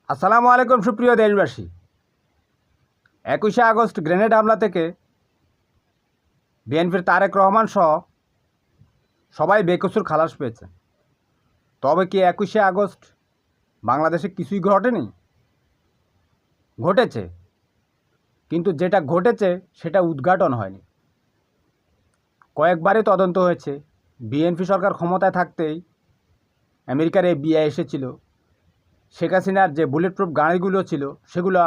আসসালামু আলাইকুম সুপ্রিয় দেশবাসী। 21শে আগস্ট গ্রেনেড হামলা থেকে বিএনপির তারেক রহমান সহ সবাই বেকসুর খালাস পেয়েছে। তবে কি 21শে আগস্ট বাংলাদেশে কিছুই ঘটেনি? ঘটেছে, কিন্তু যেটা ঘটেছে সেটা উদ্ঘাটন হয়নি। কয়েকবারই তদন্ত হয়েছে। বিএনপি সরকার ক্ষমতায় থাকতেই আমেরিকার FBI এসেছিল। শেখ হাসিনার যে বুলেট প্রুফ গাড়িগুলো ছিল সেগুলো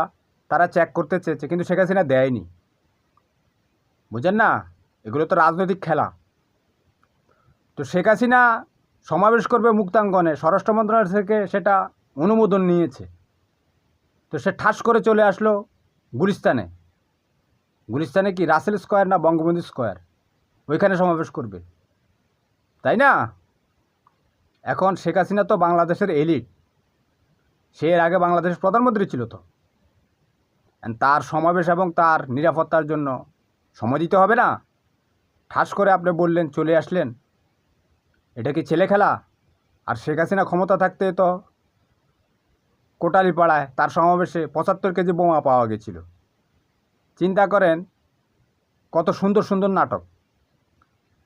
তারা চেক করতে চেয়েছে, কিন্তু শেখ হাসিনা দেয়নি। বুঝেন না, এগুলো তো রাজনৈতিক খেলা। তো শেখ হাসিনা সমাবেশ করবে মুক্তাঙ্গনে, স্বরাষ্ট্র মন্ত্রণালয় থেকে সেটা অনুমোদন নিয়েছে। তো সে ঠাস করে চলে আসলো গুলিস্তানে। গুলিস্তানে কি রাসেল স্কোয়ার না বঙ্গবন্ধু স্কোয়ার, ওইখানে সমাবেশ করবে, তাই না? এখন শেখ হাসিনা তো বাংলাদেশের এলিট, সে এর আগে বাংলাদেশের প্রধানমন্ত্রী ছিল। তো তার সমাবেশ এবং তার নিরাপত্তার জন্য সময় দিতে হবে না? ঠাস করে আপনি বললেন, চলে আসলেন, এটা কি ছেলে খেলা? আর শেখ হাসিনা ক্ষমতা থাকতে তো কোটালীপাড়ায় তার সমাবেশে 75 কেজি বোমা পাওয়া গেছিল। চিন্তা করেন কত সুন্দর সুন্দর নাটক।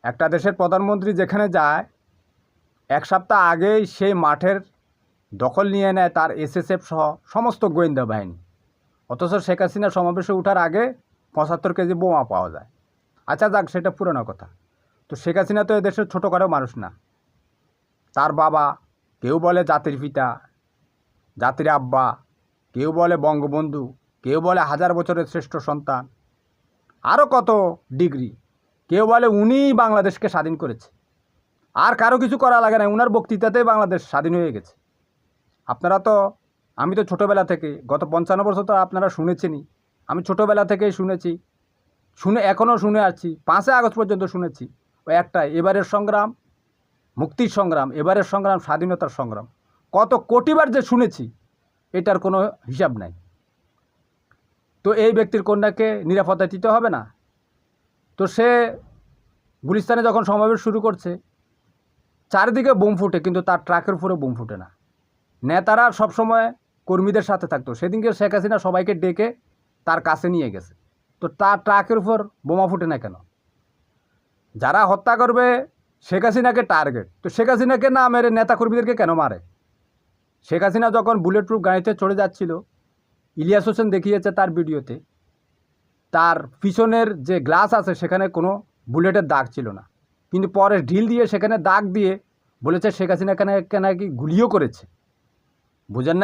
একটা দেশের প্রধানমন্ত্রী যেখানে যায়, এক সপ্তাহ আগেই সেই মাঠের দখল নিয়ে নেয় তার SSF সহ সমস্ত গোয়েন্দা বাহিনী। অথচ শেখ হাসিনা সমাবেশে ওঠার আগে 75 কেজি বোমা পাওয়া যায়। আচ্ছা যাক, সেটা পুরনো কথা। তো শেখ হাসিনা তো এদেশের ছোটোখাটো মানুষ না। তার বাবা, কেউ বলে জাতির পিতা, জাতির আব্বা, কেউ বলে বঙ্গবন্ধু, কেউ বলে 1000 বছরের শ্রেষ্ঠ সন্তান, আরও কত ডিগ্রি। কেউ বলে উনিই বাংলাদেশকে স্বাধীন করেছে, আর কারো কিছু করা লাগে না, উনার বক্তৃতাতেই বাংলাদেশ স্বাধীন হয়ে গেছে। আপনারা তো, আমি তো ছোটোবেলা থেকে, গত 55 বছর তো আপনারা শুনেছেনই। আমি ছোটোবেলা থেকেই শুনেছি, এখনও শুনে আসছি, 5ই আগস্ট পর্যন্ত শুনেছি। ওই একটাই, এবারের সংগ্রাম মুক্তির সংগ্রাম, এবারের সংগ্রাম স্বাধীনতার সংগ্রাম। কত কোটিবার যে শুনেছি, এটার কোনো হিসাব নাই। তো এই ব্যক্তির কন্যাকে নিরাপত্তা দিতে হবে না? তো সে গুলিস্তানে যখন সমাবেশ শুরু করছে, চারিদিকে বোম ফুটে, কিন্তু তার ট্রাকের উপরে বোম ফুটে না। নেতারা সবসময় কর্মীদের সাথে থাকতো। সেদিনকে শেখ হাসিনা সবাইকে ডেকে তার কাছে নিয়ে গেছে, তো তার ট্রাকের উপর বোমা ফুটে না কেন? যারা হত্যা করবে শেখ হাসিনাকে টার্গেট, তো শেখ হাসিনাকে না মেরে নেতা কর্মীদেরকে কেন মারে? শেখ হাসিনা যখন বুলেট প্রুফ গাড়িতে চড়ে যাচ্ছিল, ইলিয়াস হোসেন দেখিয়েছে তার ভিডিওতে, তার পিছনের যে গ্লাস আছে সেখানে কোনো বুলেটের দাগ ছিল না, কিন্তু পরে ঢিল দিয়ে সেখানে দাগ দিয়ে বলেছে শেখ হাসিনাকে নাকি গুলিও করেছে। বুঝেন না?